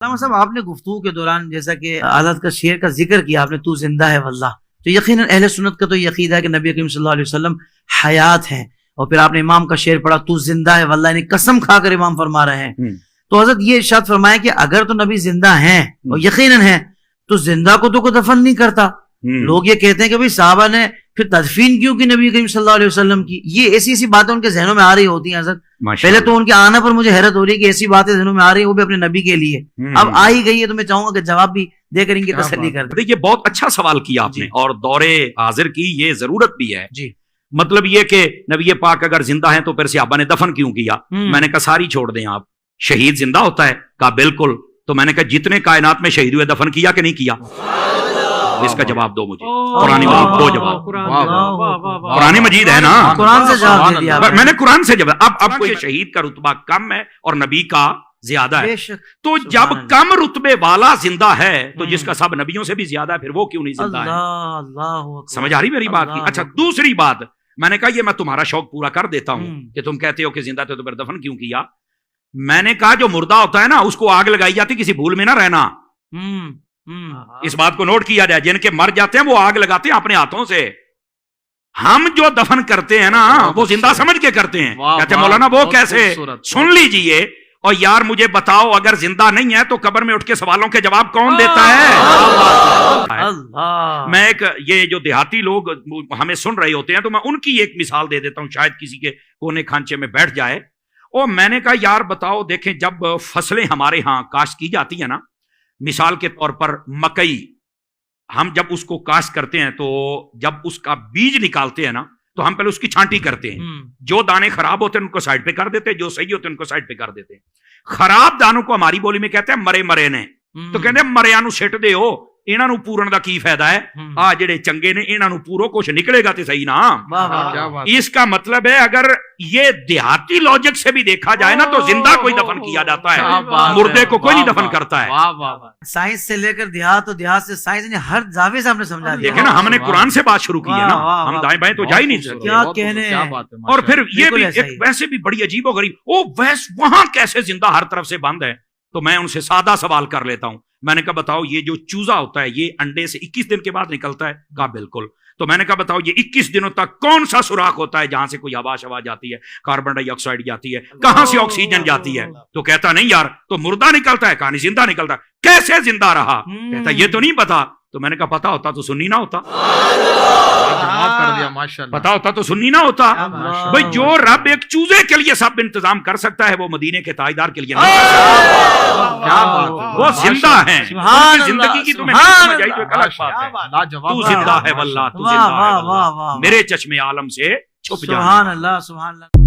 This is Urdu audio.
علامہ صاحب آپ نے گفتگو کے دوران جیسا کہ حضرت کا شعر کا ذکر کیا آپ نے، تو زندہ ہے واللہ، تو یقیناً اہل سنت کا تو یہ عقیدہ ہے کہ نبی کریم صلی اللہ علیہ وسلم حیات ہیں، اور پھر آپ نے امام کا شعر پڑھا تو زندہ ہے واللہ، یعنی قسم کھا کر امام فرما رہے ہیں۔ تو حضرت یہ ارشاد فرمایا کہ اگر تو نبی زندہ ہیں اور یقیناً ہیں تو زندہ کو تو کوئی دفن نہیں کرتا۔ لوگ یہ کہتے ہیں کہ بھئی صحابہ نے پھر تدفین کیوں کی نبی کریم صلی اللہ علیہ وسلم کی، یہ ایسی ایسی باتیں ان کے ذہنوں میں آ رہی ہوتی ہیں حضرت۔ پہلے تو ان کے آنا پر مجھے حیرت ہو رہی ہے کہ ایسی باتیں ذہنوں میں آ رہی ہیں وہ بھی اپنے نبی کے لیے، اب آ ہی گئی ہے تو میں چاہوں گا کہ جواب بھی دے کر ان کی تسلی کر دیں۔ دیکھیے بہت اچھا سوال کیا آپ نے، اور دور حاضر کی یہ ضرورت بھی ہے۔ جی مطلب یہ کہ نبی پاک اگر زندہ ہیں تو پھر صحابہ نے دفن کیوں کیا؟ میں نے کہا ساری چھوڑ دیں آپ، شہید زندہ ہوتا ہے؟ کہا بالکل۔ تو میں نے کہا جتنے کائنات میں شہید ہوئے دفن کیا کہ نہیں کیا؟ اس کا جواب دو مجھے، قرآن مجید دو جواب، قرآن مجید ہے نا، قرآن سے جواب دے دیا میں نے قرآن سے جواب۔ اب کوئی شہید کا رتبہ کم ہے اور نبی کا زیادہ ہے، تو جب کم رتبے والا زندہ ہے تو جس کا سب نبیوں سے بھی زیادہ ہے پھر وہ کیوں نہیں زندہ ہے؟ سمجھ آ رہی میری بات کی؟ اچھا دوسری بات میں نے کہا یہ میں تمہارا شوق پورا کر دیتا ہوں کہ تم کہتے ہو کہ زندہ تھے تو پھر دفن کیوں کیا۔ میں نے کہا جو مردہ ہوتا ہے نا اس کو آگ لگائی جاتی، کسی بھول میں نہ رہنا، اس بات کو نوٹ کیا جائے۔ جن کے مر جاتے ہیں وہ آگ لگاتے ہیں اپنے ہاتھوں سے، ہم جو دفن کرتے ہیں نا وہ زندہ سمجھ کے کرتے ہیں۔ کہتے ہیں مولانا وہ کیسے؟ سن لیجئے، اور یار مجھے بتاؤ اگر زندہ نہیں ہے تو قبر میں اٹھ کے سوالوں کے جواب کون دیتا ہے؟ میں ایک یہ جو دیہاتی لوگ ہمیں سن رہے ہوتے ہیں تو میں ان کی ایک مثال دے دیتا ہوں، شاید کسی کے کونے کھانچے میں بیٹھ جائے۔ اور میں نے کہا یار بتاؤ، دیکھیں جب فصلیں ہمارے ہاں کاشت کی جاتی ہیں نا، مثال کے طور پر مکئی، ہم جب اس کو کاشت کرتے ہیں تو جب اس کا بیج نکالتے ہیں نا تو ہم پہلے اس کی چھانٹی کرتے ہیں، جو دانے خراب ہوتے ہیں ان کو سائڈ پہ کر دیتے ہیں، جو صحیح ہوتے ہیں ان کو سائڈ پہ کر دیتے ہیں۔ خراب دانوں کو ہماری بولی میں کہتے ہیں مرے مرے نے، تو کہتے ہیں مریا نو سٹ دے ہو، انہاں نو پورن دا کی فائدہ ہے، آ جڑے چنگے نے انہاں نو پورو کچھ نکلے گا تے صحیح نا۔ اس کا مطلب ہے اگر یہ دیہاتی لاجک سے بھی دیکھا جائے نا تو زندہ کوئی دفن کیا جاتا ہے، مردے کو کوئی نہیں دفن کرتا ہے۔ سائنس سے لے کر دیہات اور دیہات سے سائنس نے ہر زاویے سے ہم نے سمجھا دیا۔ دیکھیں نا ہم نے قرآن سے بات شروع کی ہے نا، ہم دائیں بائیں تو جا ہی نہیں سکتے۔ کیا کہنے، اور پھر یہ بھی ویسے بھی بڑی عجیب و غریب، وہاں کیسے زندہ ہر طرف سے بند ہے؟ تو میں ان سے سادہ سوال کر لیتا ہوں، میں نے کہا بتاؤ یہ جو چوزا ہوتا ہے یہ انڈے سے 21 دن کے بعد نکلتا ہے؟ کہا بالکل۔ تو میں نے کہا بتاؤ یہ 21 دنوں تک کون سا سوراخ ہوتا ہے جہاں سے کوئی ہوا شوا جاتی ہے، کاربن ڈائی آکسائڈ جاتی ہے، کہاں سے آکسیجن جاتی ہے؟ تو کہتا نہیں یار تو مردہ نکلتا ہے، کہانی زندہ نکلتا ہے، کیسے زندہ رہا؟ کہتا یہ تو نہیں پتا۔ تو میں نے کہا پتا ہوتا تو سنی نہ ہوتا، پتا ہوتا تو سنی نہ ہوتا۔ بھئی جو رب ایک چوزے کے لیے سب انتظام کر سکتا ہے وہ مدینے کے تاجدار کے لیے نہیں کر سکتا، وہ زندہ ہیں۔ زندگی کی تمہیں نہیں سمجھ آئی تو ایک الگ بات ہے، تو زندہ ہے واللہ، تو زندہ ہے واللہ، میرے چشم عالم سے چھپ جانا۔ سبحان اللہ سبحان اللہ۔